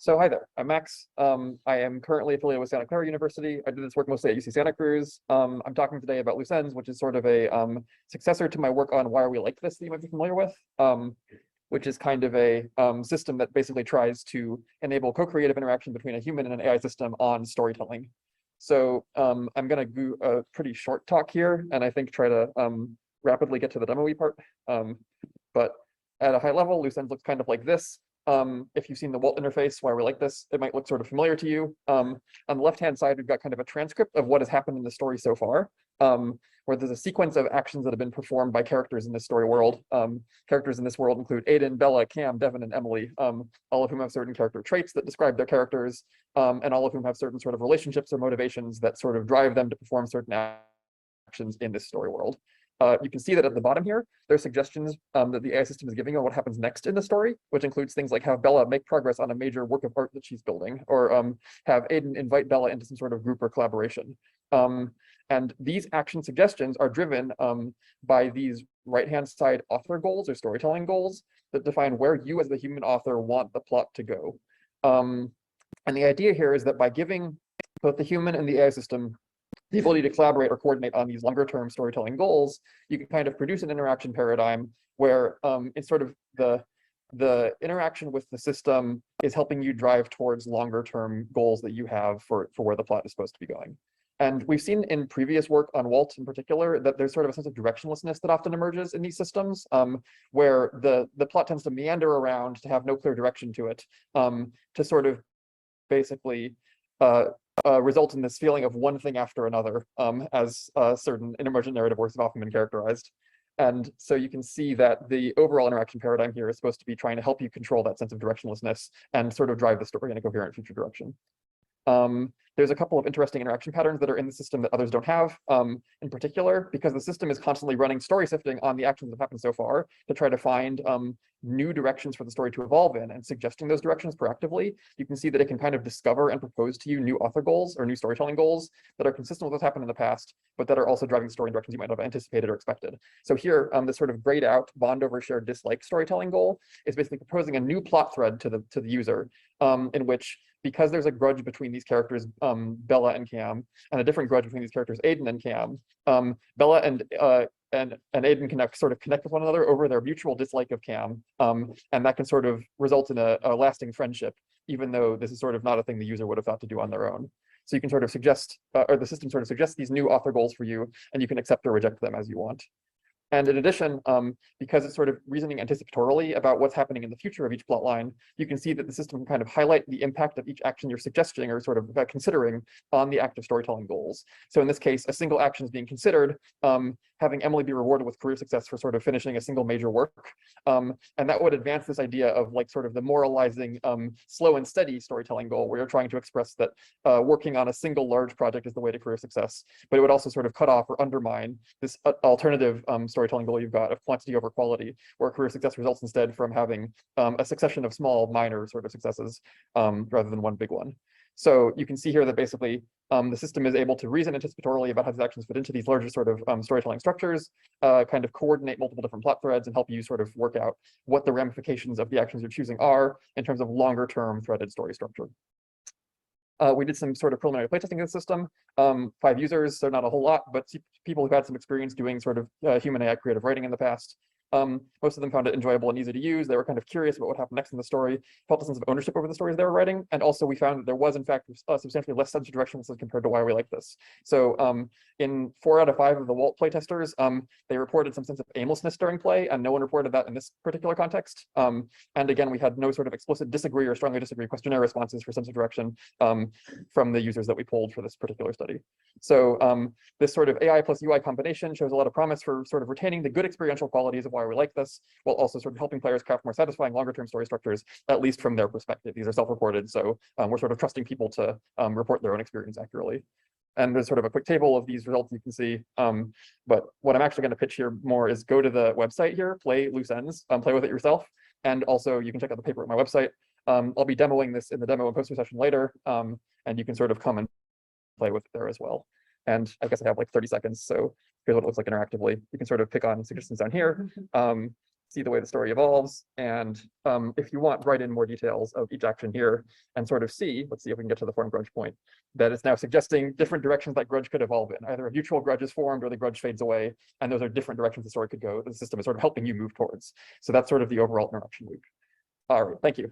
So hi there, I'm Max. I am currently affiliated with Santa Clara University. I did this work mostly at UC Santa Cruz. I'm talking today about loose ends, which is sort of a successor to my work on Why Are We Like This that you might be familiar with, which is kind of a system that basically tries to enable co-creative interaction between a human and an AI system on storytelling. So I'm going to do a pretty short talk here, and I think try to rapidly get to the demo-y part. But at a high level, loose ends looks kind of like this. If you've seen the Walt interface, Why We Like This, it might look sort of familiar to you. On the left-hand side, we've got kind of a transcript of what has happened in the story so far, where there's a sequence of actions that have been performed by characters in this story world. Characters in this world include Aiden, Bella, Cam, Devin, and Emily, all of whom have certain character traits that describe their characters, and all of whom have certain sort of relationships or motivations that sort of drive them to perform certain actions in this story world. You can see that at the bottom here, there's suggestions that the AI system is giving on what happens next in the story, which includes things like have Bella make progress on a major work of art that she's building, or have Aiden invite Bella into some sort of group or collaboration. And these action suggestions are driven by these right-hand side author goals or storytelling goals that define where you as the human author want the plot to go. And the idea here is that by giving both the human and the AI system the ability to collaborate or coordinate on these longer term storytelling goals, you can kind of produce an interaction paradigm where it's sort of the interaction with the system is helping you drive towards longer term goals that you have for where the plot is supposed to be going. And we've seen in previous work on Walt in particular that there's sort of a sense of directionlessness that often emerges in these systems, where the plot tends to meander around, to have no clear direction to it, to sort of basically result in this feeling of one thing after another, as certain emergent narrative works have often been characterized. And so you can see that the overall interaction paradigm here is supposed to be trying to help you control that sense of directionlessness and sort of drive the story in a coherent future direction. There's a couple of interesting interaction patterns that are in the system that others don't have, in particular, because the system is constantly running story sifting on the actions that have happened so far to try to find new directions for the story to evolve in and suggesting those directions proactively. You can see that it can kind of discover and propose to you new author goals or new storytelling goals that are consistent with what's happened in the past, but that are also driving the story in directions you might have anticipated or expected. So here, this sort of grayed out bond over shared dislike storytelling goal is basically proposing a new plot thread to the user, in which, because there's a grudge between these characters, Bella and Cam, and a different grudge between these characters, Aiden and Cam, Bella and Aiden can sort of connect with one another over their mutual dislike of Cam, and that can sort of result in a lasting friendship, even though this is sort of not a thing the user would have thought to do on their own. So you can sort of suggest, or the system sort of suggests these new author goals for you, and you can accept or reject them as you want. And in addition, because it's sort of reasoning anticipatorily about what's happening in the future of each plot line, you can see that the system can kind of highlight the impact of each action you're suggesting or sort of considering on the active storytelling goals. So in this case, a single action is being considered, having Emily be rewarded with career success for sort of finishing a single major work. And that would advance this idea of like sort of the moralizing, slow and steady storytelling goal, where you're trying to express that working on a single large project is the way to career success. But it would also sort of cut off or undermine this alternative storytelling goal you've got of quantity over quality, where career success results instead from having a succession of small, minor sort of successes rather than one big one. So you can see here that basically the system is able to reason anticipatorily about how these actions fit into these larger sort of storytelling structures, kind of coordinate multiple different plot threads and help you sort of work out what the ramifications of the actions you're choosing are in terms of longer term threaded story structure. We did some sort of preliminary playtesting of the system. 5 users, so not a whole lot, but people who've had some experience doing sort of human AI creative writing in the past. Most of them found it enjoyable and easy to use. They were kind of curious about what happened next in the story, felt a sense of ownership over the stories they were writing, and also we found that there was in fact substantially less sense of directionlessness compared to Why We Like This. So in 4 out of 5 of the Walt playtesters, they reported some sense of aimlessness during play, and no one reported that in this particular context. And again, we had no sort of explicit disagree or strongly disagree questionnaire responses for sense of direction from the users that we polled for this particular study. So this sort of AI plus UI combination shows a lot of promise for sort of retaining the good experiential qualities of Why We Like This, while also sort of helping players craft more satisfying longer-term story structures, at least from their perspective. These are self-reported, so we're sort of trusting people to report their own experience accurately. And there's sort of a quick table of these results you can see. But what I'm actually going to pitch here more is go to the website here, Play Loose Ends, play with it yourself. And also you can check out the paper at my website. I'll be demoing this in the demo and poster session later, and you can sort of come and play with it there as well. And I guess I have like 30 seconds, so here's what it looks like interactively. You can sort of pick on suggestions down here. see the way the story evolves. And if you want, write in more details of each action here and sort of see, let's see if we can get to the form grudge point, that it's now suggesting different directions that grudge could evolve in. Either a mutual grudge is formed or the grudge fades away. And those are different directions the story could go. The system is sort of helping you move towards. So that's sort of the overall interaction loop. All right, thank you.